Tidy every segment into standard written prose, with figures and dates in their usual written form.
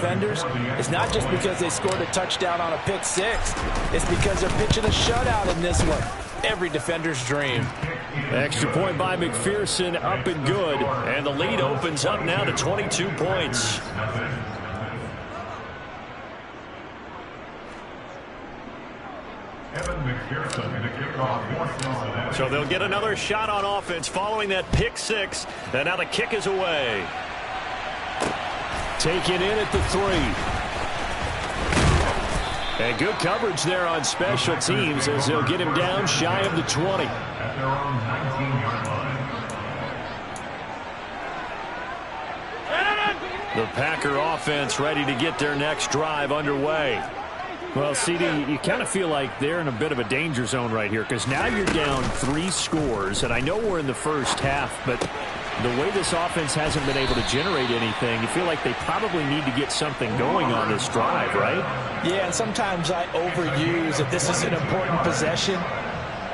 defenders is not just because they scored a touchdown on a pick six. It's because they're pitching a shutout in this one. Every defender's dream. Extra point by McPherson, up and good. And the lead opens up now to 22 points. So they'll get another shot on offense following that pick six. And now the kick is away. Taken in at the 3. And good coverage there on special teams as they'll get him down shy of the 20. At their own 19-yard line. The Packer offense ready to get their next drive underway. Well, CD, you kind of feel like they're in a bit of a danger zone right here because now you're down 3 scores, and I know we're in the first half, but the way this offense hasn't been able to generate anything, you feel like they probably need to get something going on this drive, right? Yeah, and sometimes I overuse that this is an important possession,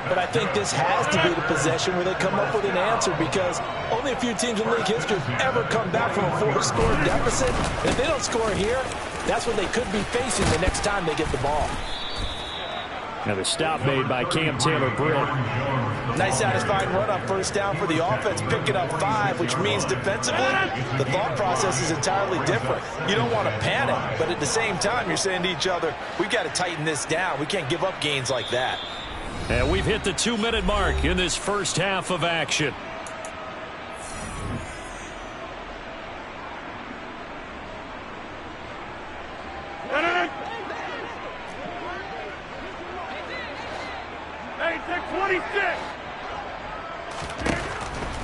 but I think this has to be the possession where they come up with an answer because only a few teams in league history have ever come back from a 4-score deficit. And if they don't score here, that's what they could be facing the next time they get the ball. Now the stop made by Cam Taylor-Britt. Nice satisfying run on first down for the offense, picking up 5, which means defensively, the thought process is entirely different. You don't want to panic, but at the same time, you're saying to each other, we've got to tighten this down. We can't give up gains like that. And we've hit the 2-minute mark in this first half of action.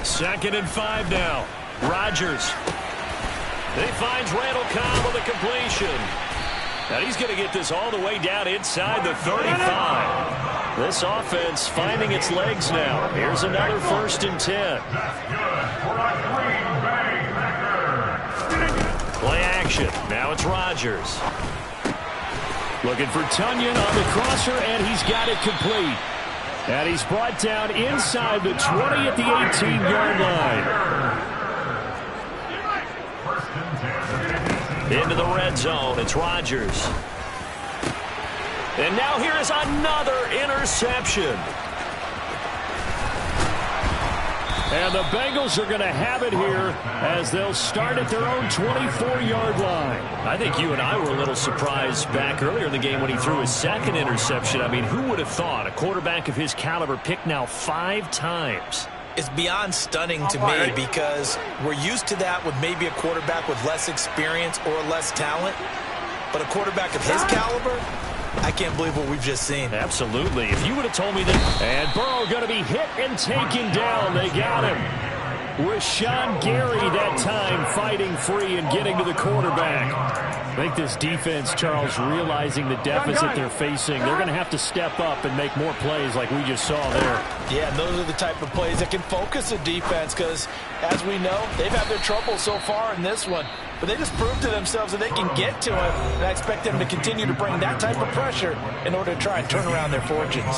Second and 5 now. Rodgers. He finds Randall Cobb with a completion. Now he's going to get this all the way down inside the 35. This offense finding its legs now. Here's another 1st and 10. Play action. Now it's Rodgers. Looking for Tunyon on the crosser, and he's got it complete. And he's brought down inside the 20 at the 18-yard line. Into the red zone. It's Rodgers. And now here is another interception. And the Bengals are going to have it here as they'll start at their own 24-yard line. I think you and I were a little surprised back earlier in the game when he threw his second interception. I mean, who would have thought a quarterback of his caliber picked now 5 times? It's beyond stunning to me because we're used to that with maybe a quarterback with less experience or less talent. But a quarterback of his caliber, I can't believe what we've just seen. Absolutely. If you would have told me that. And Burrow going to be hit and taken down. They got him. Rashawn Gary that time fighting free and getting to the quarterback. I think this defense, Charles, realizing the deficit they're facing, they're going to have to step up and make more plays like we just saw there. Yeah, and those are the type of plays that can focus a defense because, as we know, they've had their trouble so far in this one. But they just proved to themselves that they can get to it, and I expect them to continue to bring that type of pressure in order to try and turn around their fortunes.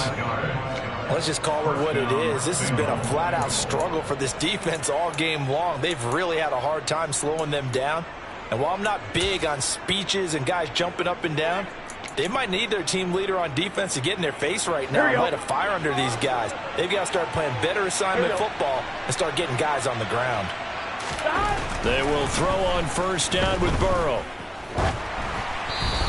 Let's just call it what it is. This has been a flat-out struggle for this defense all game long. They've really had a hard time slowing them down. And while I'm not big on speeches and guys jumping up and down, they might need their team leader on defense to get in their face right now and light a fire under these guys. They've got to start playing better assignment football and start getting guys on the ground. They will throw on first down with Burrow.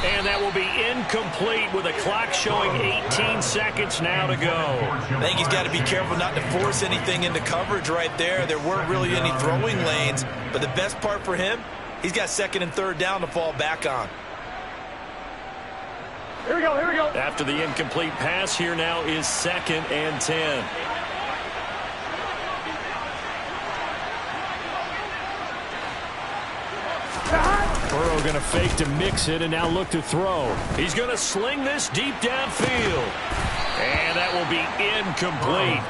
And that will be incomplete with a clock showing 18 seconds now to go. I think he's got to be careful not to force anything into coverage right there. There weren't really any throwing lanes. But the best part for him, he's got 2nd and 3rd down to fall back on. Here we go, here we go. After the incomplete pass, here now is 2nd and 10. Burrow going to fake to mix it and now look to throw. He's going to sling this deep downfield. And that will be incomplete.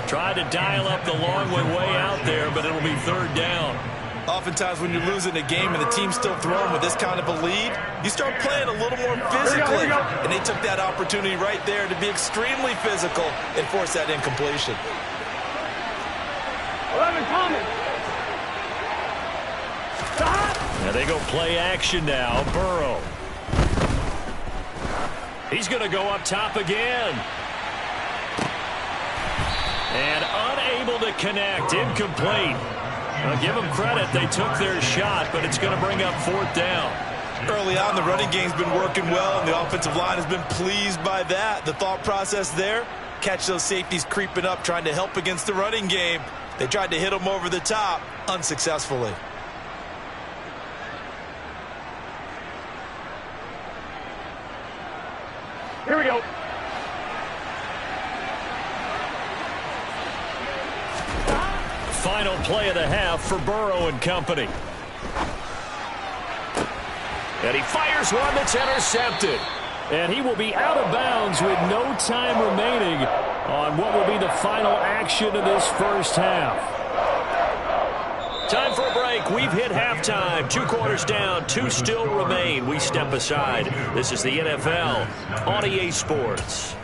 Tried to dial up the long one way out there, but it'll be 3rd down. Oftentimes when you're losing a game and the team's still throwing with this kind of a lead, you start playing a little more physically. And they took that opportunity right there to be extremely physical and force that incompletion. 11 coming. And they go play action now. Burrow. He's going to go up top again. And unable to connect. Incomplete. I'll give them credit. They took their shot, but it's going to bring up 4th down. Early on, the running game's been working well, and the offensive line has been pleased by that. The thought process there, catch those safeties creeping up, trying to help against the running game. They tried to hit them over the top, unsuccessfully. Here we go. Final play of the half for Burrow and company. And he fires one that's intercepted. And he will be out of bounds with no time remaining on what will be the final action of this first half. Time for a break. We've hit halftime. 2 quarters down. 2 still remain. We step aside. This is the NFL on EA Sports.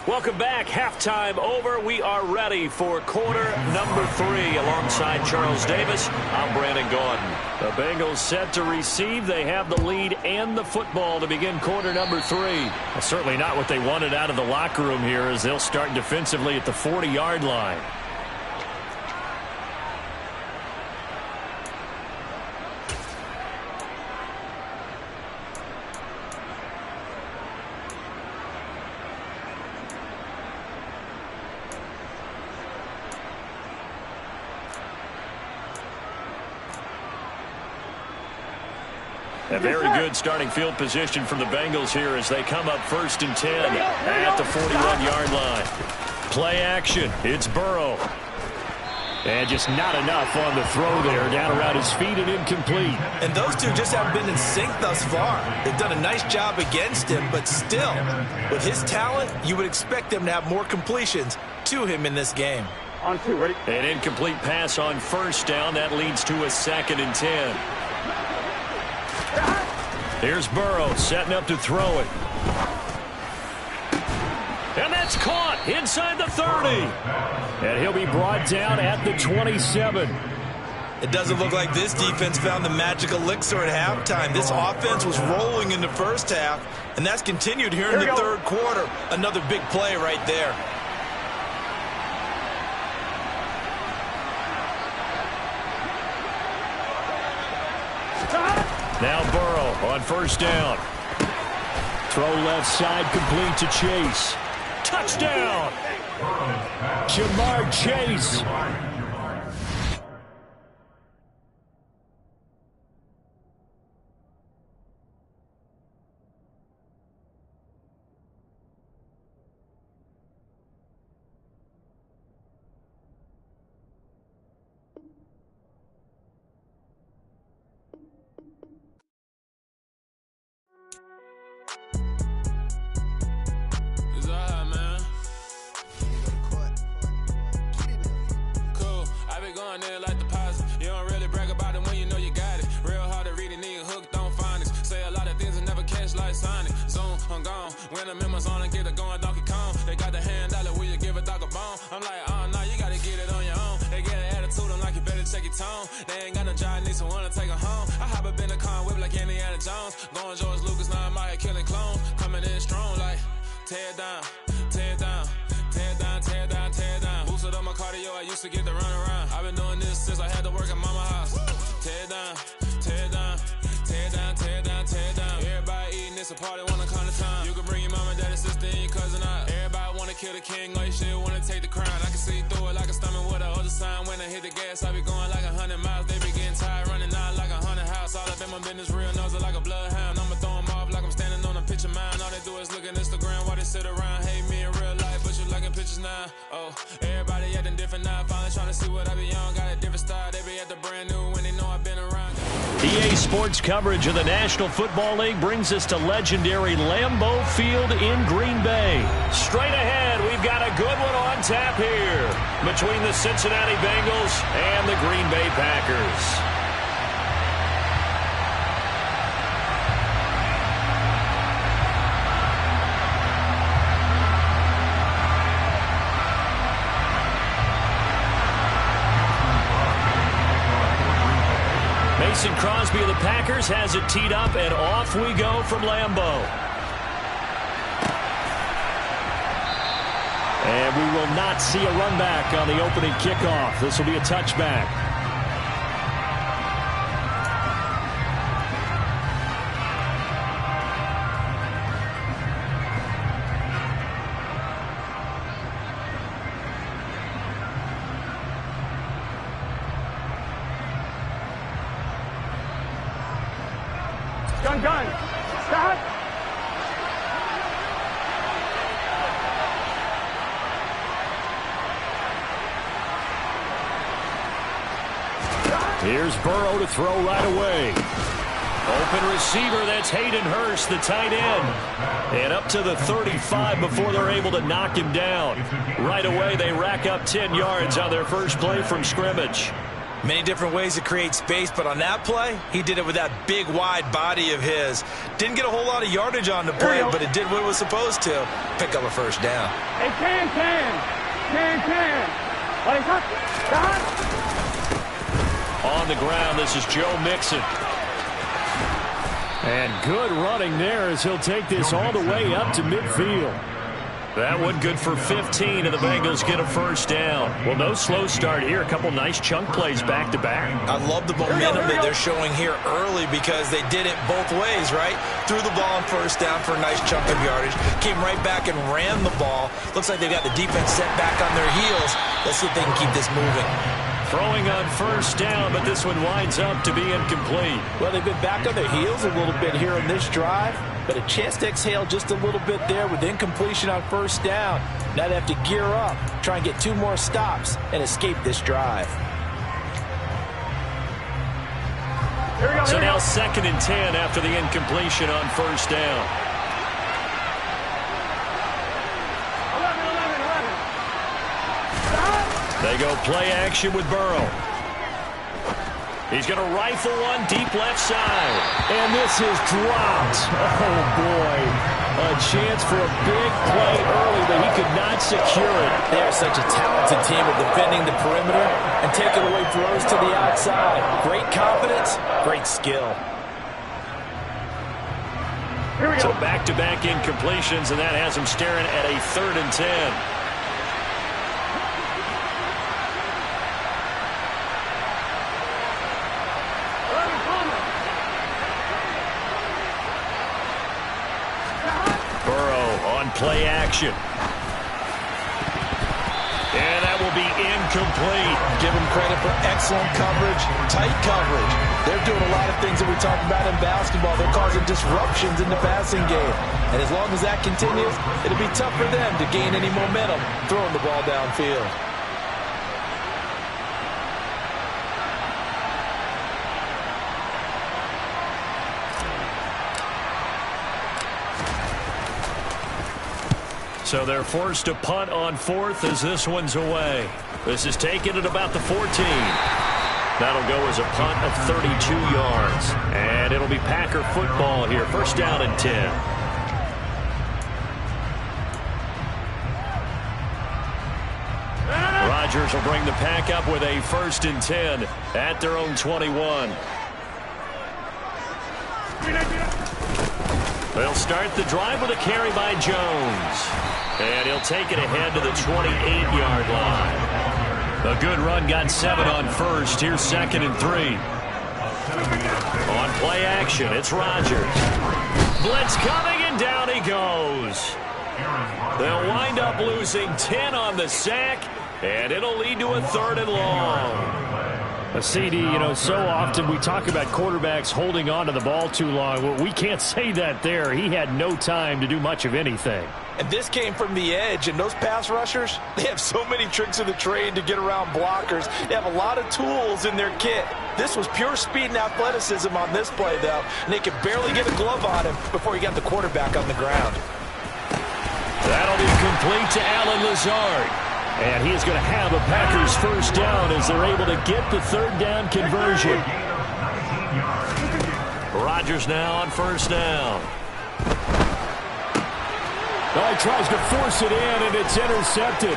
Welcome back. Halftime over. We are ready for quarter number 3. Alongside Charles Davis, I'm Brandon Gordon. The Bengals set to receive. They have the lead and the football to begin quarter number 3. Well, certainly not what they wanted out of the locker room here as they'll start defensively at the 40-yard line. A very good starting field position from the Bengals here as they come up 1st and 10 at the 41-yard line. Play action. It's Burrow. And just not enough on the throw there. Down around his feet and incomplete. And those two just haven't been in sync thus far. They've done a nice job against him, but still, with his talent, you would expect them to have more completions to him in this game. On 2, ready? An incomplete pass on 1st down. That leads to a 2nd and 10. Here's Burrow setting up to throw it. And that's caught inside the 30. And he'll be brought down at the 27. It doesn't look like this defense found the magic elixir at halftime. This offense was rolling in the first half, and that's continued here in the 3rd quarter. Another big play right there. Now Burrow on 1st down. Throw left side complete to Chase. Touchdown! Jamar Chase. Like deposit. You don't really brag about it when you know you got it. Real hard to read a nigga hooked on phonics. Say a lot of things and never catch like Sonic. Zoom, I'm gone. When the memos on and get it going Donkey Kong. They got the hand dollar, will you give a dog a bone? I'm like, oh no, you gotta get it on your own. They get an attitude, I'm like, you better check your tone. They ain't got no job, need someone to take her home. I hop up in the car and whip like Indiana Jones. Going George Lucas, now I'm out here killing clones. Coming in strong like, tear down, tear down. Tear down, tear down, tear down. Boosted up my cardio, I used to get to run around. I've been doing this since I had to work at mama house. Tear down, tear down, tear down, tear down, tear down. Everybody eating, it's a party, wanna come to town. You can bring your mama, daddy, sister, and your cousin out. Everybody wanna kill the king, like shit, wanna take the crown. I can see through it like a stomach with a other sign. When I hit the gas, I be going like 100 miles. They be getting tired, running out like 100 house. All up in my business, real nose like a bloodhound. I'ma throw them off like I'm standing on a picture mound. All they do is look at Instagram while they sit around, hate me in real life, but you liking pictures now. Oh, everybody acting different now. Finally trying to see what I be on. Got a different style. They be at the brand new when they know I've been around. EA Sports coverage of the National Football League brings us to legendary Lambeau Field in Green Bay. Straight ahead, we've got a good one on tap here between the Cincinnati Bengals and the Green Bay Packers. Mason Crosby of the Packers has it teed up, and off we go from Lambeau. And we will not see a run back on the opening kickoff. This will be a touchback. Gun. Stop. Here's Burrow to throw right away. Open receiver, that's Hayden Hurst, the tight end. And up to the 35 before they're able to knock him down. Right away, they rack up 10 yards on their first play from scrimmage. Many different ways to create space, but on that play, he did it with that big, wide body of his. Didn't get a whole lot of yardage on the play, but it did what it was supposed to. Pick up a first down. Hey, can. On the ground, this is Joe Mixon. And good running there as he'll take this all the way up to midfield. That one good for 15, and the Bengals get a first down. Well, no slow start here. A couple nice chunk plays back-to-back. I love the momentum that they're showing here early because they did it both ways, right? Threw the ball on first down for a nice chunk of yardage. Came right back and ran the ball. Looks like they've got the defense set back on their heels. Let's see if they can keep this moving. Throwing on first down, but this one winds up to be incomplete. Well, they've been back on their heels a little bit here on this drive, but a chance to exhale just a little bit there with incompletion on first down. Now they have to gear up, try and get 2 more stops, and escape this drive. So now 2nd and 10 after the incompletion on first down. 11. They go play action with Burrow. He's going to rifle one deep left side. And this is dropped. Oh, boy. A chance for a big play early, but he could not secure it. They are such a talented team at defending the perimeter and taking away throws to the outside. Great confidence, great skill. So back-to-back incompletions, and that has him staring at a 3rd and 10. Play action. And that will be incomplete. Give them credit for excellent coverage, tight coverage. They're doing a lot of things that we talked about in basketball. They're causing disruptions in the passing game. And as long as that continues, it'll be tough for them to gain any momentum throwing the ball downfield. So they're forced to punt on 4th as this one's away. This is taken at about the 14. That'll go as a punt of 32 yards. And it'll be Packer football here. 1st down and 10. Rodgers will bring the Pack up with a 1st and 10 at their own 21. They'll start the drive with a carry by Jones. And he'll take it ahead to the 28-yard line. A good run, got 7 on first. Here's 2nd and 3. On play action, it's Rodgers. Blitz coming, and down he goes. They'll wind up losing 10 on the sack, and it'll lead to a 3rd and long. CD, you know, so often we talk about quarterbacks holding on to the ball too long. Well, we can't say that there. He had no time to do much of anything. And this came from the edge, and those pass rushers, they have so many tricks of the trade to get around blockers. They have a lot of tools in their kit. This was pure speed and athleticism on this play, though, and they could barely get a glove on him before he got the quarterback on the ground. That'll be complete to Allen Lazard. And he is going to have a Packers 1st down as they're able to get the 3rd down conversion. Rodgers now on 1st down. Oh, he tries to force it in, and it's intercepted.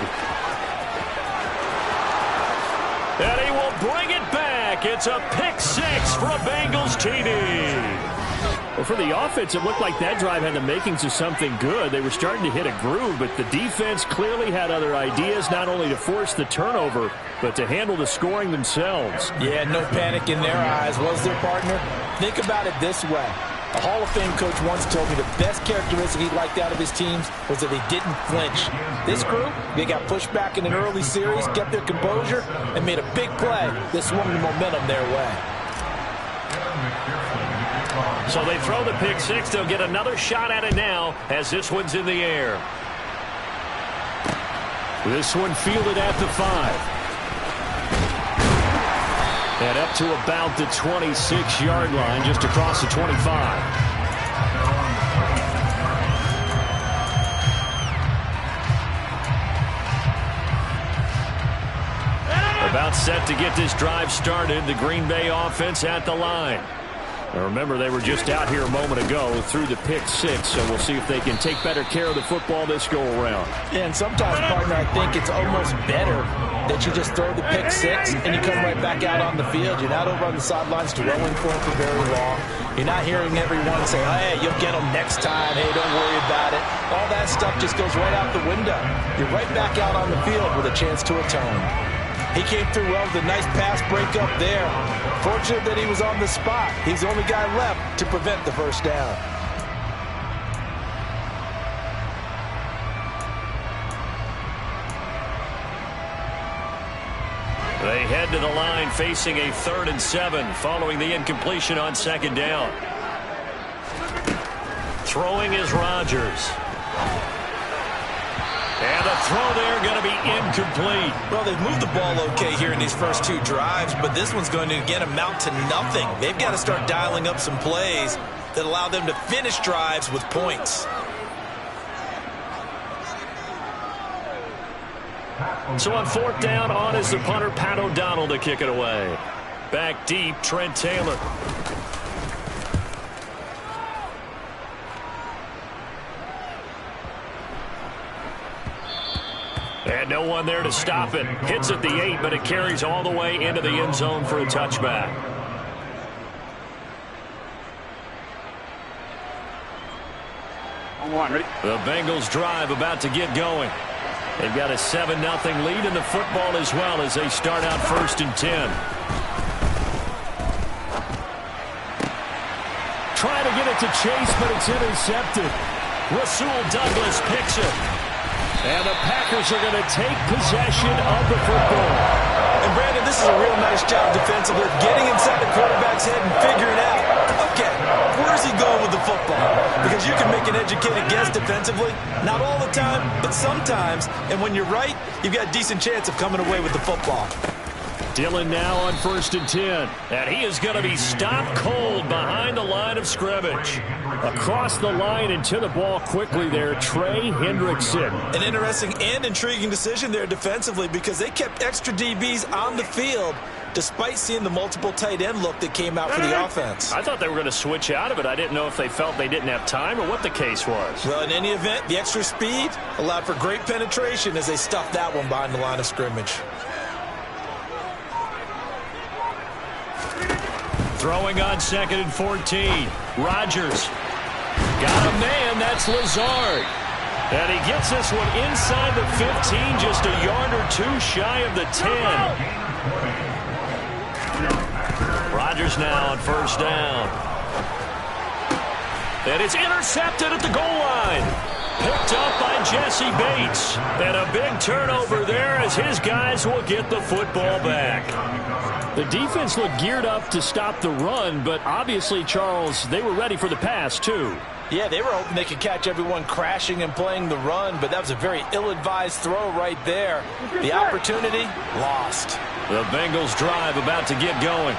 And he will bring it back back. It's a pick six for a Bengals TD. Well, for the offense, it looked like that drive had the makings of something good. They were starting to hit a groove, but the defense clearly had other ideas, not only to force the turnover, but to handle the scoring themselves. Yeah, no panic in their eyes, was their partner? Think about it this way. A Hall of Fame coach once told me the best characteristic he liked out of his teams was that they didn't flinch. This group, they got pushed back in an early series, kept their composure, and made a big play that swung the momentum their way. So they throw the pick six. They'll get another shot at it now as this one's in the air. This one fielded at the 5. And up to about the 26-yard line, just across the 25. About set to get this drive started. The Green Bay offense at the line. Now remember, they were just out here a moment ago through the pick six, so we'll see if they can take better care of the football this go-around. Yeah, and sometimes, partner, I think it's almost better that you just throw the pick six and you come right back out on the field. You're not over on the sidelines dwelling for it for very long. You're not hearing everyone say, oh, hey, you'll get them next time. Hey, don't worry about it. All that stuff just goes right out the window. You're right back out on the field with a chance to atone. He came through well with a nice pass break up there. Fortunate that he was on the spot. He's the only guy left to prevent the first down. They head to the line facing a 3rd and 7 following the incompletion on 2nd down. Throwing is Rodgers. And the throw there going to be incomplete. Well, they've moved the ball okay here in these first 2 drives, but this one's going to, again, amount to nothing. They've got to start dialing up some plays that allow them to finish drives with points. So on 4th down, on is the punter, Pat O'Donnell, to kick it away. Back deep, Trent Taylor. And no one there to stop it. Hits at the 8, but it carries all the way into the end zone for a touchback. The Bengals drive about to get going. They've got a 7-0 lead in the football as well as they start out 1st and 10. Trying to get it to Chase, but it's intercepted. Rasul Douglas picks it. And the Packers are going to take possession of the football. And Brandon, this is a real nice job defensively, getting inside the quarterback's head and figuring out, okay, where's he going with the football? Because you can make an educated guess defensively, not all the time, but sometimes. And when you're right, you've got a decent chance of coming away with the football. Dillon now on 1st and 10. And he is going to be stopped cold behind the line of scrimmage. Across the line and to the ball quickly there, Trey Hendrickson. An interesting and intriguing decision there defensively because they kept extra DBs on the field despite seeing the multiple tight end look that came out for the offense. I thought they were going to switch out of it. I didn't know if they felt they didn't have time or what the case was. Well, in any event, the extra speed allowed for great penetration as they stuffed that one behind the line of scrimmage. Throwing on 2nd and 14. Rodgers. Got a man. That's Lazard. And he gets this one inside the 15, just a yard or 2 shy of the 10. Rodgers now on 1st down. And it's intercepted at the goal line. Picked up by Jesse Bates. And a big turnover there as his guys will get the football back. The defense looked geared up to stop the run, but obviously, Charles, they were ready for the pass, too. Yeah, they were hoping they could catch everyone crashing and playing the run, but that was a very ill-advised throw right there. The opportunity, lost. The Bengals drive about to get going.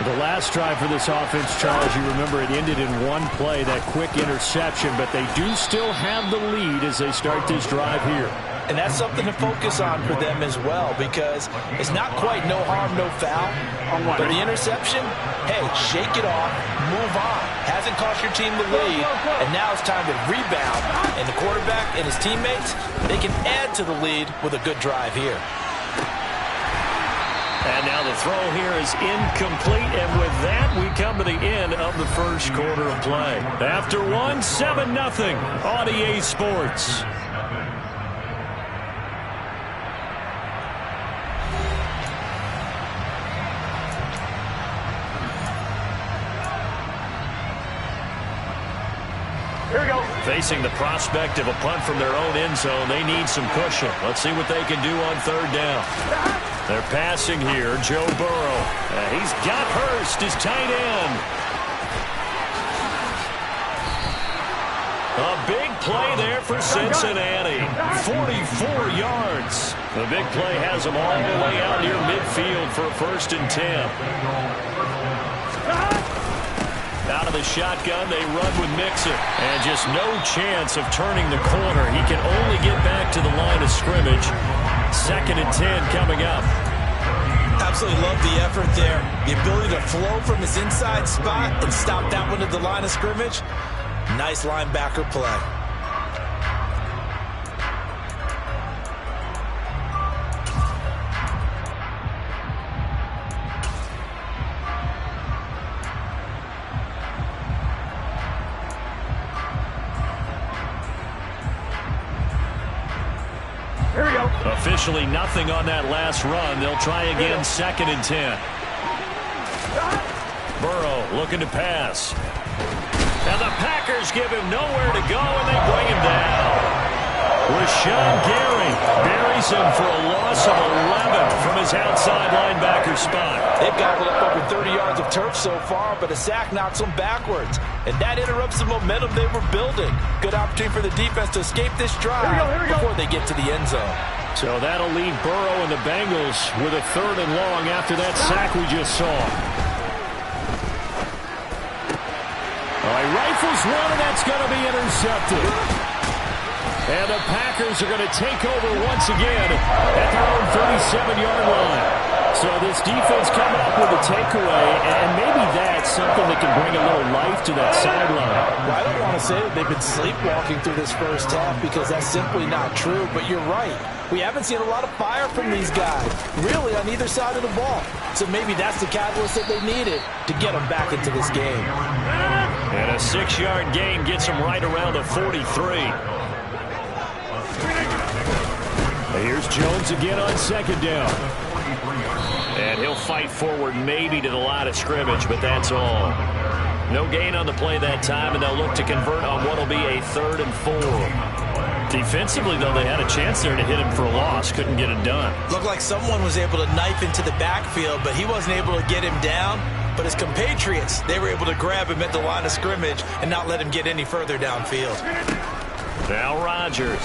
The last drive for this offense, Charles, you remember it ended in one play, that quick interception, but they do still have the lead as they start this drive here. And that's something to focus on for them as well because it's not quite no harm, no foul. But the interception, hey, shake it off, move on. Hasn't cost your team the lead, and now it's time to rebound. And the quarterback and his teammates, they can add to the lead with a good drive here. And now the throw here is incomplete, and with that, we come to the end of the first quarter of play. After one, 7-0 on EA Sports. Here we go. Facing the prospect of a punt from their own end zone, they need some cushion. Let's see what they can do on third down. They're passing here, Joe Burrow. He's got Hurst, his tight end. A big play there for Cincinnati. 44 yards. The big play has them all the way out near midfield for a 1st and 10. Out of the shotgun, they run with Mixon. And just no chance of turning the corner. He can only get back to the line of scrimmage. 2nd and 10 coming up. Absolutely love the effort there. The ability to flow from his inside spot and stop that one at the line of scrimmage. Nice linebacker play. Here we go. Officially nothing on that last run. They'll try again, 2nd and 10. Burrow looking to pass. And the Packers give him nowhere to go, and they bring him down. Rashawn Gary buries him for a loss of 11 from his outside linebacker spot. They've gobbled up over 30 yards of turf so far, but a sack knocks them backwards. And that interrupts the momentum they were building. Good opportunity for the defense to escape this drive before they get to the end zone. So that'll leave Burrow and the Bengals with a 3rd and long after that sack we just saw. All right, rifles one, and that's going to be intercepted. And the Packers are going to take over once again at their own 37-yard line. So this defense coming up with a takeaway, and maybe that's something that can bring a little life to that sideline. Well, I don't want to say that they've been sleepwalking through this first half because that's simply not true, but you're right. We haven't seen a lot of fire from these guys, really, on either side of the ball. So maybe that's the catalyst that they needed to get them back into this game. And a 6-yard gain gets them right around the 43. Here's Jones again on 2nd down. And he'll fight forward maybe to the line of scrimmage, but that's all. No gain on the play that time, and they'll look to convert on what will be a 3rd and 4. Defensively, though, they had a chance there to hit him for a loss. Couldn't get it done. Looked like someone was able to knife into the backfield, but he wasn't able to get him down. But his compatriots, they were able to grab him at the line of scrimmage and not let him get any further downfield. Now Rodgers.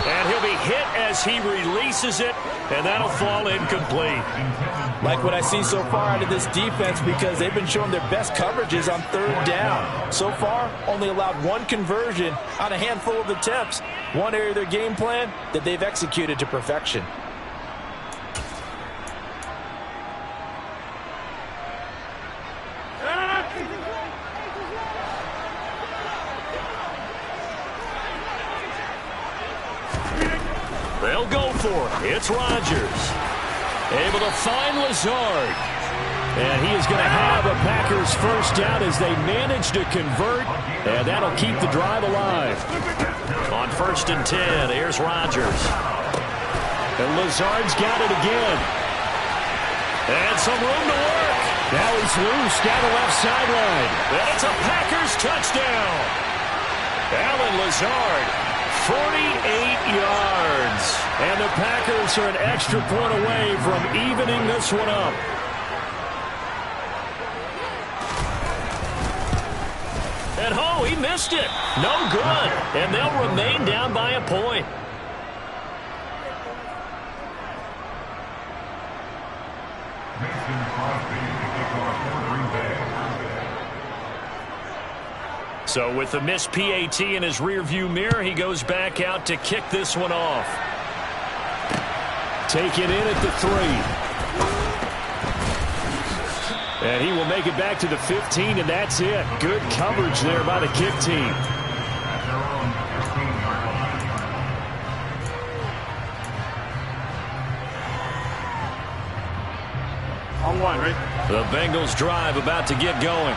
And he'll be hit as he releases it, and that'll fall incomplete. Like what I see so far out of this defense because they've been showing their best coverages on 3rd down. So far, only allowed 1 conversion on a handful of attempts. One area of their game plan that they've executed to perfection. They'll go for it. It's Rodgers. Able to find Lazard. And he is going to have a Packers 1st down as they manage to convert. And that'll keep the drive alive. On 1st and 10, here's Rodgers. And Lazard's got it again. And some room to work. Now he's loose down the left sideline. And it's a Packers touchdown. Allen Lazard, 48 yards. And the Packers are an extra point away from evening this one up. And oh, he missed it. No good. And they'll remain down by a point. So with the missed PAT in his rearview mirror, he goes back out to kick this one off. Take it in at the 3. And he will make it back to the 15, and that's it. Good coverage there by the kick team. On one, right? The Bengals drive about to get going.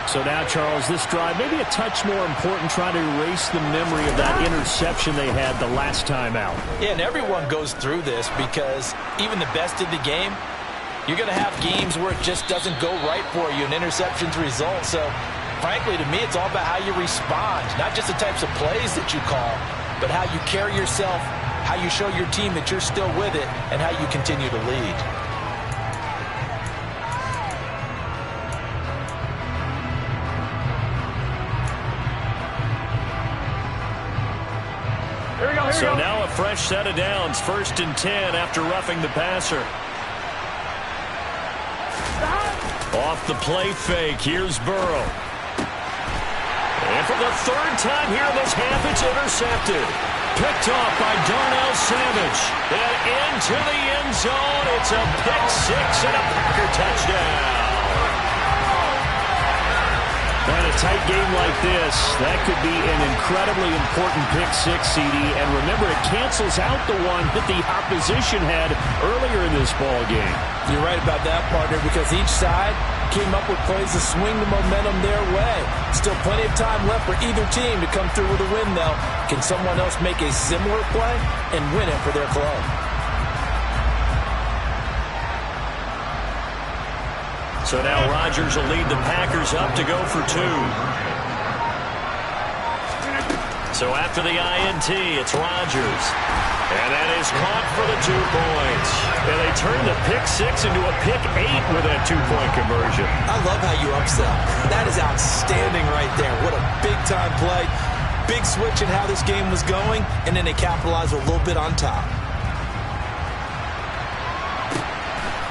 So now, Charles, this drive maybe a touch more important, trying to erase the memory of that interception they had the last time out. Yeah, and everyone goes through this because even the best in the game, you're going to have games where it just doesn't go right for you, and interceptions result. So, frankly, to me, it's all about how you respond, not just the types of plays that you call, but how you carry yourself, how you show your team that you're still with it, and how you continue to lead. So now a fresh set of downs, 1st and 10 after roughing the passer. Off the play fake, here's Burrow. And for the 3rd time here in this half, it's intercepted. Picked off by Darnell Savage. And into the end zone, it's a pick 6 and a Packer touchdown. And a tight game like this, that could be an incredibly important pick 6, CD. And remember, it cancels out the one that the opposition had earlier in this ball game. You're right about that, partner, because each side came up with plays to swing the momentum their way. Still plenty of time left for either team to come through with a win, though. Can someone else make a similar play and win it for their club? So now Rodgers will lead the Packers up to go for 2. So after the INT, it's Rodgers. And that is caught for the 2 points. And they turn the pick 6 into a pick 8 with that 2-point conversion. I love how you upsell. That is outstanding right there. What a big-time play. Big switch in how this game was going, and then they capitalized a little bit on top.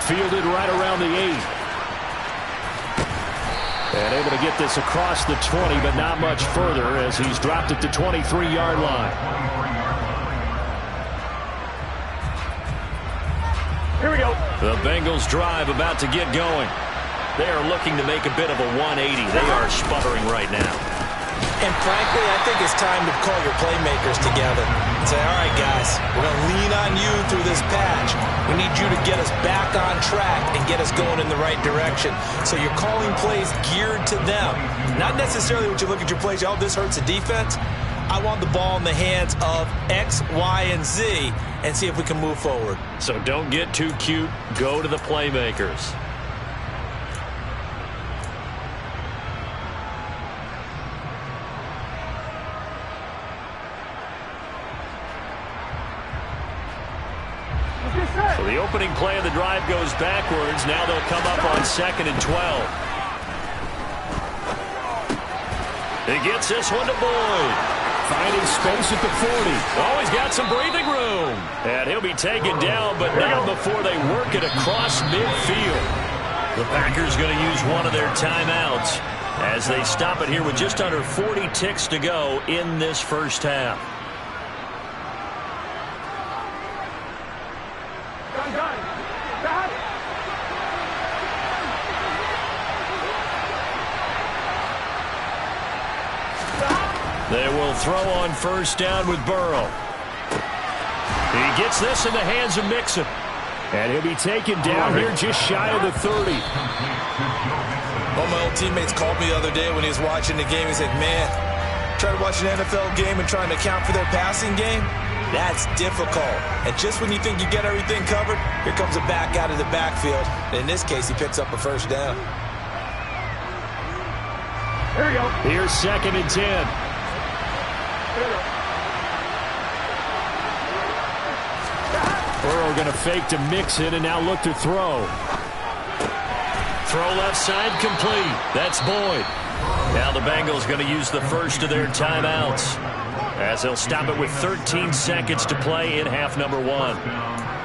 Fielded right around the 8. And able to get this across the 20, but not much further as he's dropped it to 23-yard line. Here we go. The Bengals drive about to get going. They are looking to make a bit of a 180. They are sputtering right now. And frankly, I think it's time to call your playmakers together and say, all right, guys, we're going to lean on you through this patch. We need you to get us back on track and get us going in the right direction. So you're calling plays geared to them. Not necessarily what you look at your plays, oh, this hurts the defense. I want the ball in the hands of X, Y, and Z and see if we can move forward. So don't get too cute. Go to the playmakers. So the opening play of the drive goes backwards. Now they'll come up on 2nd and 12. He gets this one to Boyd. Finding space at the 40. Oh, he's got some breathing room. And he'll be taken down, but not before they work it across midfield. The Packers going to use one of their timeouts as they stop it here with just under 40 ticks to go in this first half. They will throw on 1st down with Burrow. He gets this in the hands of Mixon. And he'll be taken down here just shy of the 30. Well, my old teammates called me the other day when he was watching the game. He said, man, trying to watch an NFL game and trying to account for their passing game, that's difficult. And just when you think you get everything covered, here comes a back out of the backfield. And in this case, he picks up a 1st down. Here we go. Here's 2nd and 10. Burrow going to fake to Mixon and now look to throw. Throw left side complete. That's Boyd. Now the Bengals going to use the first of their timeouts as they'll stop it with 13 seconds to play in half number 1.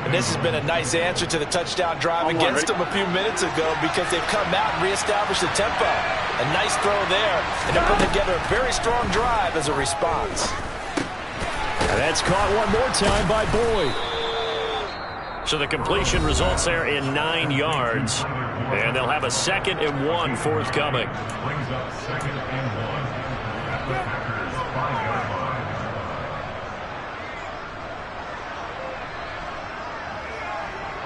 And this has been a nice answer to the touchdown drive against them a few minutes ago because they've come out and reestablished the tempo. A nice throw there, and they're putting together a very strong drive as a response. And that's caught one more time by Boyd. So the completion results there in 9 yards. And they'll have a 2nd and 1 forthcoming.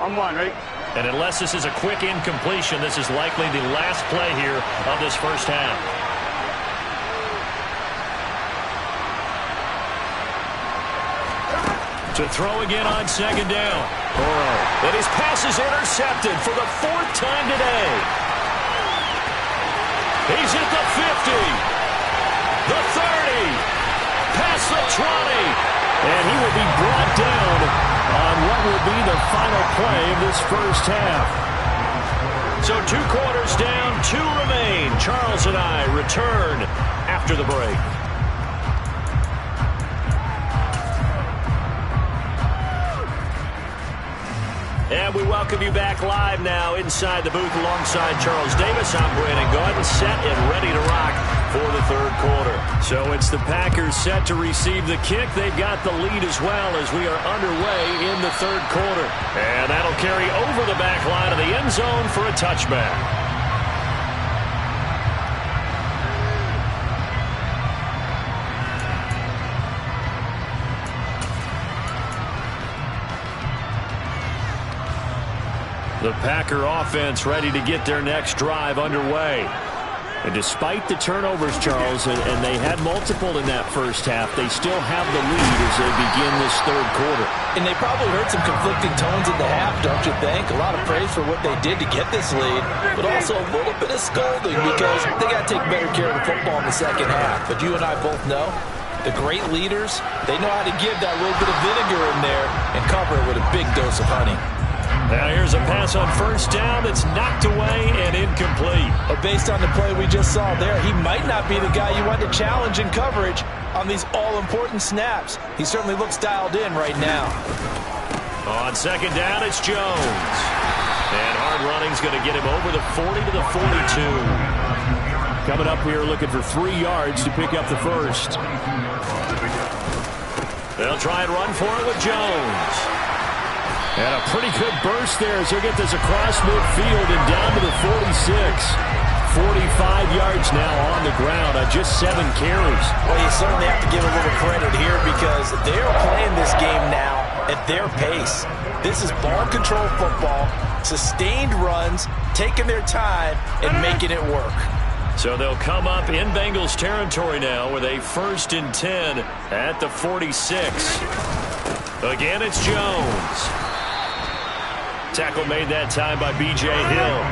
On one, right? And unless this is a quick incompletion, this is likely the last play here of this first half. To throw again on second down. Burrow. And his pass is intercepted for the 4th time today. He's at the 50. The 30. Past the 20. And he will be brought down on what will be the final play of this first half. So 2 quarters down, 2 remain. Charles and I return after the break. And we welcome you back live now inside the booth alongside Charles Davis. I'm Brandon Gaudin, set and ready to rock for the 3rd quarter. So it's the Packers set to receive the kick. They've got the lead as well as we are underway in the 3rd quarter. And that'll carry over the back line of the end zone for a touchback. The Packer offense ready to get their next drive underway. And despite the turnovers, Charles, and they had multiple in that first half, they still have the lead as they begin this 3rd quarter. And they probably heard some conflicting tones in the half, don't you think? A lot of praise for what they did to get this lead, but also a little bit of scolding because they got to take better care of the football in the second half. But you and I both know the great leaders, they know how to give that little bit of vinegar in there and cover it with a big dose of honey. Now here's a pass on first down that's knocked away and incomplete. But based on the play we just saw there, he might not be the guy you want to challenge in coverage on these all-important snaps. He certainly looks dialed in right now. On second down, it's Jones. And hard running's going to get him over the 40 to the 42. Coming up here looking for 3 yards to pick up the first. They'll try and run for it with Jones. And a pretty good burst there as he'll get this across midfield and down to the 46. 45 yards now on the ground on just 7 carries. Well, you certainly have to give a little credit here because they're playing this game now at their pace. This is ball control football, sustained runs, taking their time and making it work. So they'll come up in Bengals territory now with a 1st and 10 at the 46. Again, it's Jones. Tackle made that time by B.J. Hill.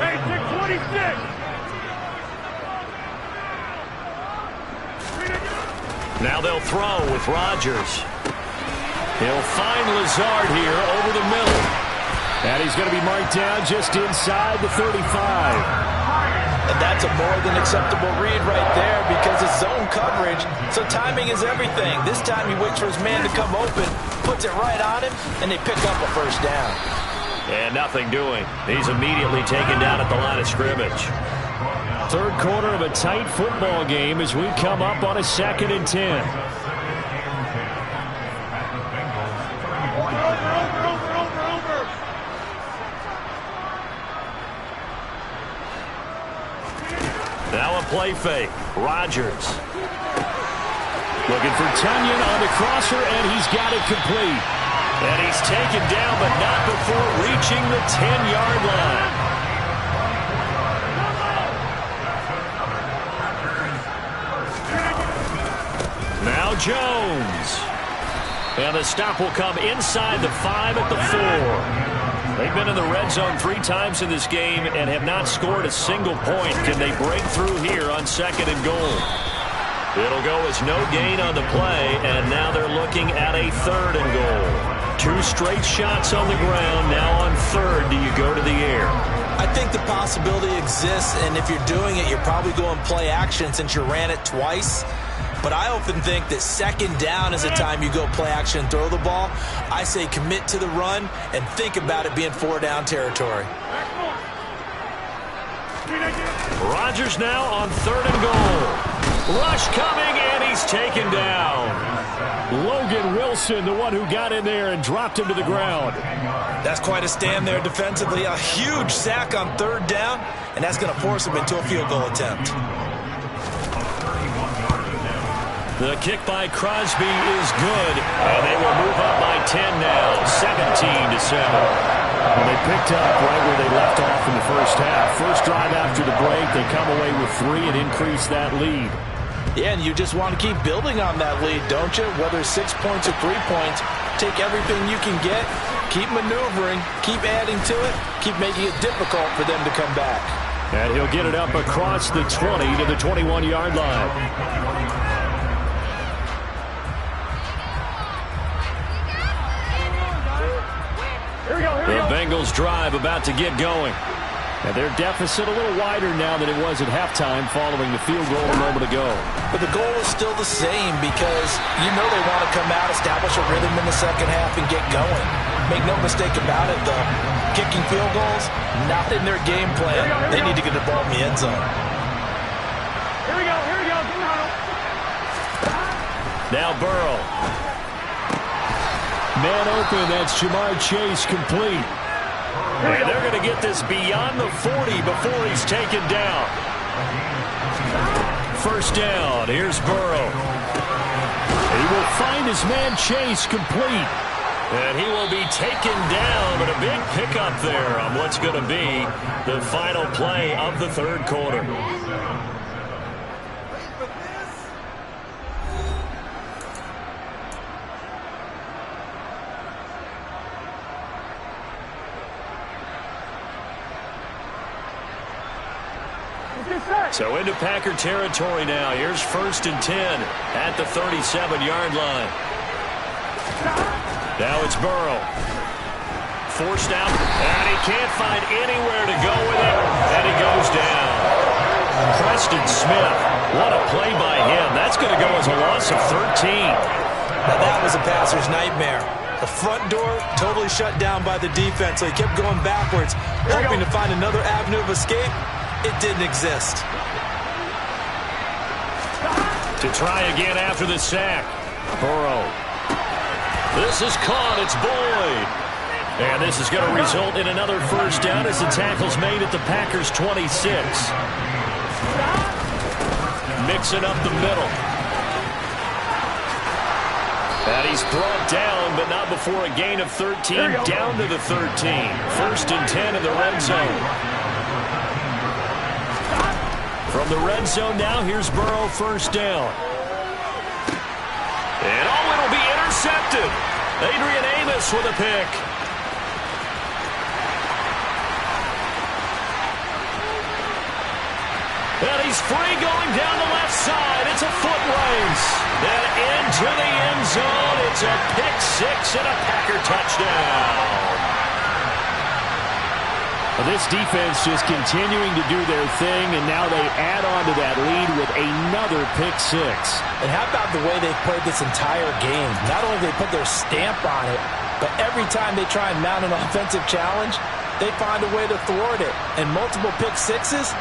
Hey, 626. Now they'll throw with Rodgers. He'll find Lazard here over the middle. And he's going to be marked down just inside the 35. And that's a more than acceptable read right there because it's zone coverage, so timing is everything. This time he waits for his man to come open, puts it right on him, and they pick up a first down. And nothing doing. He's immediately taken down at the line of scrimmage. 3rd quarter of a tight football game as we come up on a 2nd and 10. Now a play fake. Rodgers. Looking for Tunyon on the crosser, and he's got it complete. And he's taken down, but not before reaching the 10-yard line. Now Jones. And the stop will come inside the 5 at the 4. They've been in the red zone 3 times in this game and have not scored a single point. Can they break through here on 2nd and goal? It'll go as no gain on the play, and now they're looking at a 3rd and goal. 2 straight shots on the ground. Now on 3rd, do you go to the air? I think the possibility exists, and if you're doing it, you're probably going play action since you ran it twice. But I often think that 2nd down is the time you go play action and throw the ball. I say commit to the run and think about it being 4-down territory. Rodgers now on 3rd and goal. Rush coming, and he's taken down. Logan Wilson, the one who got in there and dropped him to the ground. That's quite a stand there defensively. A huge sack on 3rd down, and that's going to force him into a field goal attempt. The kick by Crosby is good, and they will move up by 10 now, 17-7. Well, they picked up right where they left off in the first half. First drive after the break, they come away with 3 and increase that lead. Yeah, and you just want to keep building on that lead, don't you? Whether 6 points or 3 points, take everything you can get, keep maneuvering, keep adding to it, keep making it difficult for them to come back. And he'll get it up across the 20 to the 21-yard line. The Bengals drive about to get going. And their deficit a little wider now than it was at halftime following the field goal a moment ago. But the goal is still the same because you know they want to come out, establish a rhythm in the second half, and get going. Make no mistake about it, though. Kicking field goals, not in their game plan. They need to get the ball in the end zone. Here we go. Now Burrow. Man open, that's Jamar Chase complete. And they're going to get this beyond the 40 before he's taken down. First down, here's Burrow. He will find his man Chase complete. And he will be taken down, but a big pickup there on what's going to be the final play of the third quarter. So into Packer territory now. Here's 1st and 10 at the 37-yard line. Now it's Burrow. Forced out, and he can't find anywhere to go with it, and he goes down. Preston Smith, what a play by him. That's going to go as a loss of 13. Now that was a passer's nightmare. The front door totally shut down by the defense, so he kept going backwards, hoping to find another avenue of escape. It didn't exist. To try again after the sack. Burrow. This is caught. It's Boyd. And this is going to result in another first down as the tackle's made at the Packers' 26. Mixing up the middle. And he's brought down, but not before a gain of 13, down to the 13. 1st and 10 in the red zone. From the red zone now, here's Burrow, first down. And it'll be intercepted. Adrian Amos with a pick. And he's free going down the left side. It's a foot race. And into the end zone. It's a pick six and a Packer touchdown. This defense just continuing to do their thing, and now they add on to that lead with another pick six. And how about the way they've played this entire game? Not only do they put their stamp on it, but every time they try and mount an offensive challenge, they find a way to thwart it. And multiple pick sixes,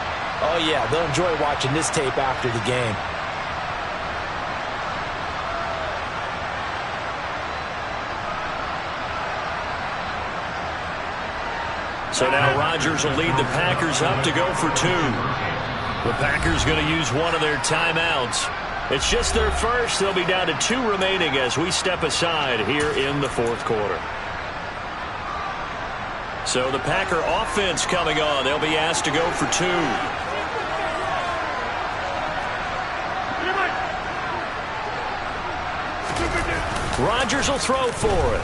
oh yeah, they'll enjoy watching this tape after the game. So now Rodgers will lead the Packers up to go for 2. The Packers going to use one of their timeouts. It's just their first. They'll be down to 2 remaining as we step aside here in the fourth quarter. So the Packer offense coming on. They'll be asked to go for 2. Rodgers will throw for it.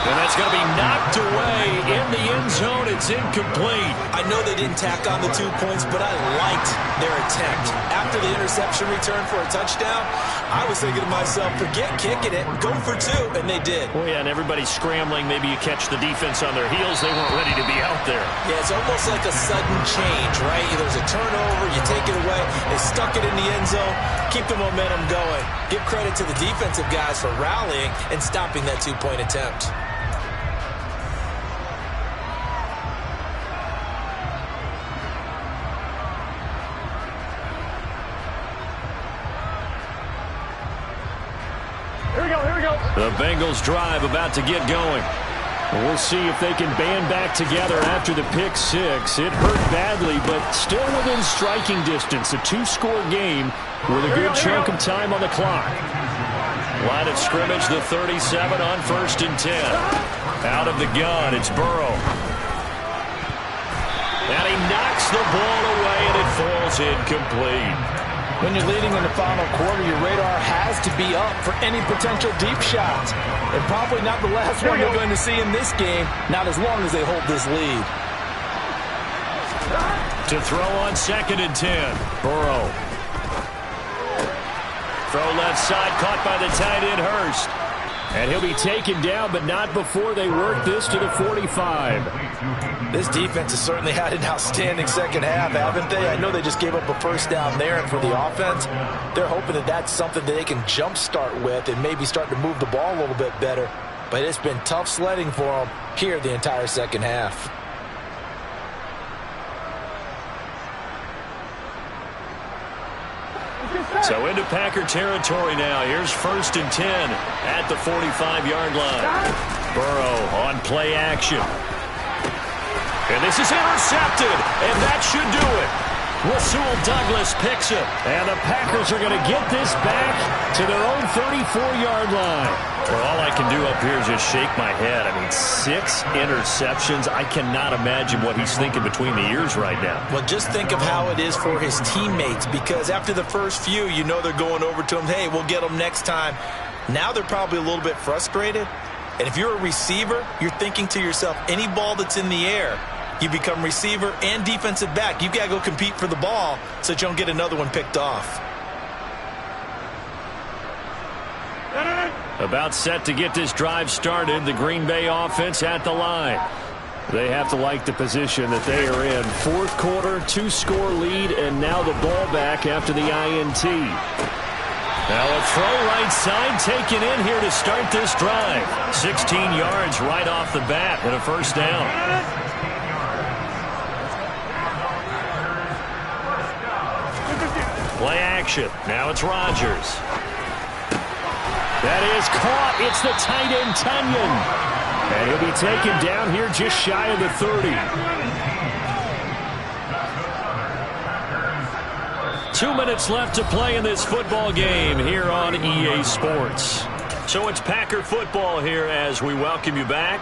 And that's going to be knocked away in the end zone. It's incomplete. I know they didn't tack on the 2 points, but I liked their attempt. After the interception return for a touchdown, I was thinking to myself, forget kicking it, go for 2, and they did. Well, yeah, and everybody's scrambling. Maybe you catch the defense on their heels. They weren't ready to be out there. Yeah, it's almost like a sudden change, right? There's a turnover, you take it away, they stuck it in the end zone, keep the momentum going. Give credit to the defensive guys for rallying and stopping that 2-point attempt. The Bengals drive about to get going. We'll see if they can band back together after the pick six. It hurt badly, but still within striking distance. A two-score game with a good chunk of time on the clock. Line of scrimmage, the 37 on 1st and 10. Out of the gun, it's Burrow. And he knocks the ball away, and it falls incomplete. When you're leading in the final quarter, your radar has to be up for any potential deep shots. And probably not the last one you're going to see in this game, not as long as they hold this lead. To throw on 2nd and 10, Burrow. Throw left side, caught by the tight end, Hurst. And he'll be taken down, but not before they work this to the 45. This defense has certainly had an outstanding second half, haven't they? I know they just gave up a first down there, and for the offense, they're hoping that that's something that they can jumpstart with and maybe start to move the ball a little bit better. But it's been tough sledding for them here the entire second half. So into Packer territory now. Here's 1st and 10 at the 45-yard line. Burrow on play action. And this is intercepted, and that should do it. Rasul Douglas picks it, and the Packers are going to get this back to their own 34-yard line. Well, all I can do up here is just shake my head. I mean, 6 interceptions. I cannot imagine what he's thinking between the ears right now. Well, just think of how it is for his teammates, because after the first few, you know they're going over to him, hey, we'll get them next time. Now they're probably a little bit frustrated. And if you're a receiver, you're thinking to yourself, any ball that's in the air, you become receiver and defensive back. You've got to go compete for the ball so that you don't get another one picked off. About set to get this drive started, the Green Bay offense at the line. They have to like the position that they are in. 4th quarter, 2-score lead, and now the ball back after the INT. Now a throw right side taken in here to start this drive. 16 yards right off the bat and a first down. Play action. Now it's Rodgers. That is caught. It's the tight end, Tunyon. And he'll be taken down here just shy of the 30. 2 minutes left to play in this football game here on EA Sports. So it's Packer football here as we welcome you back.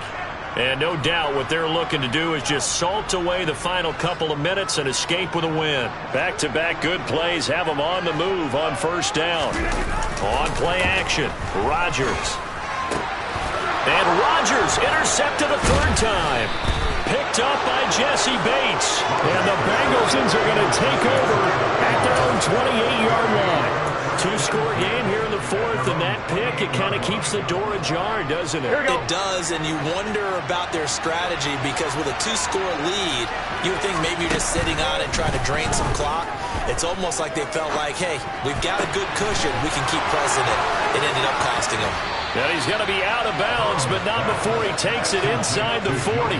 And no doubt what they're looking to do is just salt away the final couple of minutes and escape with a win. Back-to-back good plays have them on the move on first down. On play action, Rodgers. And Rodgers intercepted a 3rd time. Picked up by Jesse Bates. And the Bengals are going to take over at their own 28-yard line. 2-score game here in the 4th, and that pick, it kind of keeps the door ajar, doesn't it? It does, and you wonder about their strategy, because with a 2-score lead, you would think maybe you're just sitting on it trying to drain some clock. It's almost like they felt like, hey, we've got a good cushion. We can keep pressing it. It ended up costing them. And he's going to be out of bounds, but not before he takes it inside the 40.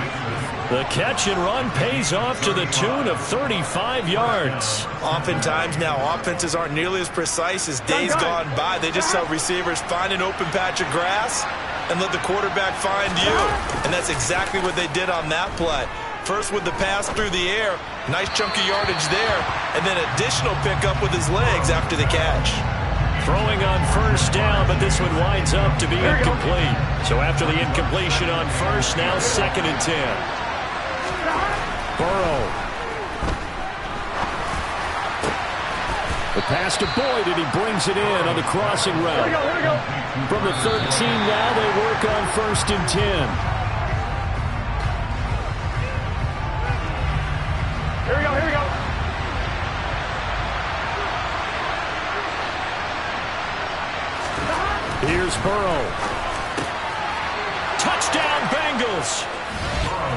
The catch and run pays off to the tune of 35 yards. Oftentimes now, offenses aren't nearly as precise as days gone by. They just tell receivers, find an open patch of grass and let the quarterback find you. And that's exactly what they did on that play. First with the pass through the air, nice chunk of yardage there, and then additional pickup with his legs after the catch. Throwing on first down, but this one winds up to be incomplete. So after the incompletion on first, now 2nd and 10. Burrow. The pass to Boyd, and he brings it in on the crossing route. Here we go. From the 13 now, they work on 1st and 10. Here we go. Here's Burrow. Touchdown, Bengals.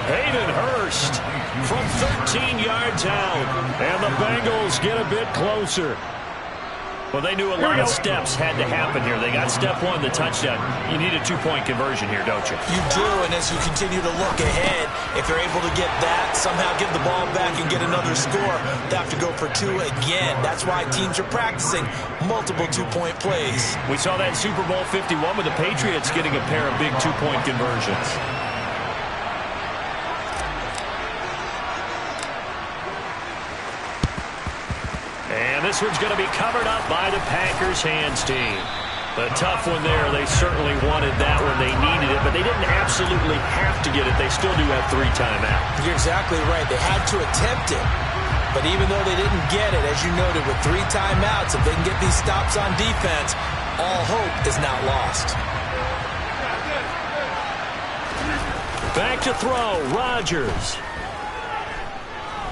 Hayden Hurst from 13 yards out. And the Bengals get a bit closer. Well, they knew a lot of steps had to happen here. They got step 1, the touchdown. You need a 2-point conversion here, don't you? You do, and as you continue to look ahead, if you're able to get that, somehow give the ball back and get another score, they have to go for 2 again. That's why teams are practicing multiple 2-point plays. We saw that Super Bowl 51 with the Patriots getting a pair of big 2-point conversions. this one's going to be covered up by the Packers hands team. A tough one there. They certainly wanted that one. They needed it, but they didn't absolutely have to get it. They still do have 3 timeouts. You're exactly right. They had to attempt it. But even though they didn't get it, as you noted, with 3 timeouts, if they can get these stops on defense, all hope is not lost. Back to throw, Rodgers.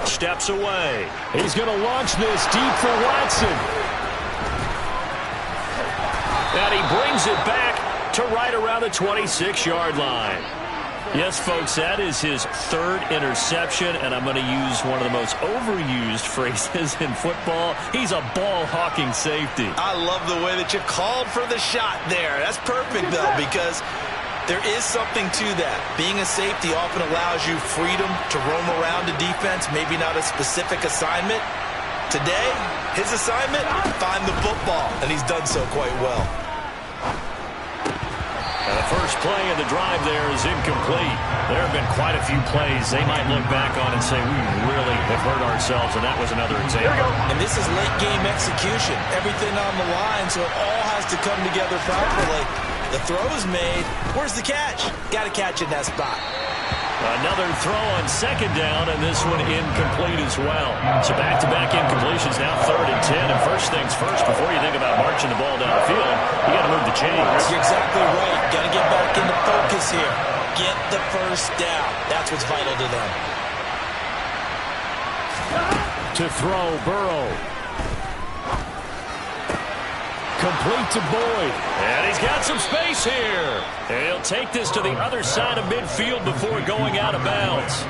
Steps away. He's going to launch this deep for Watson. And he brings it back to right around the 26-yard line. Yes, folks, that is his 3rd interception, and I'm going to use one of the most overused phrases in football. He's a ball-hawking safety. I love the way that you called for the shot there. That's perfect, though, because there is something to that. Being a safety often allows you freedom to roam around a defense, maybe not a specific assignment. Today, his assignment, find the football, and he's done so quite well. And the first play of the drive there is incomplete. There have been quite a few plays they might look back on and say, we really have hurt ourselves, and that was another example. And this is late-game execution. Everything on the line, so it all has to come together properly. The throw is made. Where's the catch? Got to catch in that spot. Another throw on 2nd down, and this one incomplete as well. So back-to-back incompletions, now 3rd and 10. And first things first, before you think about marching the ball down the field, you got to move the chains. You're exactly right. Got to get back into focus here. Get the first down. That's what's vital to them. To throw, Burrow. Complete to Boyd. And he's got some space here. And he'll take this to the other side of midfield before going out of bounds.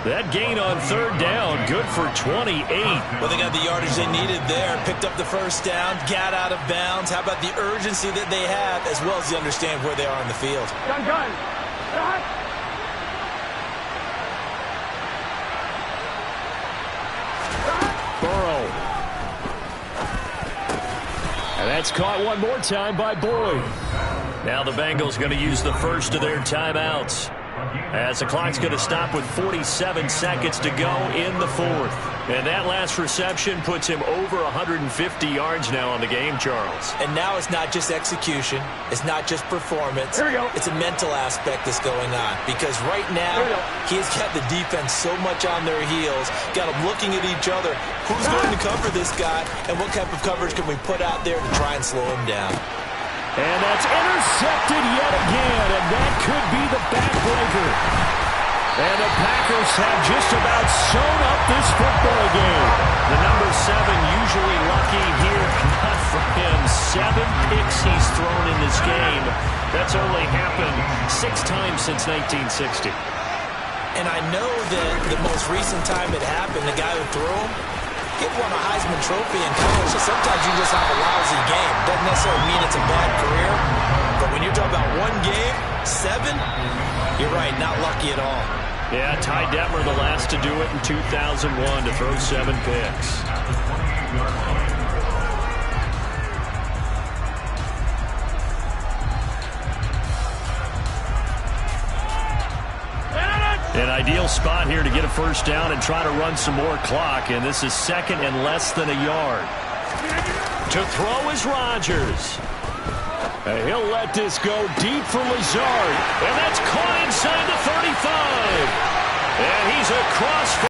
That gain on 3rd down, good for 28. Well, they got the yardage they needed there. Picked up the first down, got out of bounds. How about the urgency that they have, as well as the understand where they are in the field? Gun. Burrow. And that's caught one more time by Boyd. Now the Bengals going to use the first of their timeouts, as the clock's going to stop with 47 seconds to go in the 4th. And that last reception puts him over 150 yards now on the game, Charles. And now it's not just execution. It's not just performance. It's a mental aspect that's going on. Because right now, he has kept the defense so much on their heels, got them looking at each other. Who's going to cover this guy, and what type of coverage can we put out there to try and slow him down? And that's intercepted yet again, and that could be the backbreaker. And the Packers have just about sewn up this football game. The number 7 usually lucky here, not for him. 7 picks he's thrown in this game. That's only happened 6 times since 1960. And I know that the most recent time it happened, the guy who threw him, he won a Heisman Trophy in college, so sometimes you just have a lousy game. Doesn't necessarily mean it's a bad career, but when you're talking about one game, 7, you're right, not lucky at all. Yeah, Ty Detmer the last to do it in 2001 to throw 7 picks. An ideal spot here to get a first down and try to run some more clock, and this is 2nd and less than a yard. To throw is Rodgers. And he'll let this go deep for Lazard. And that's caught inside the 35. And he's across.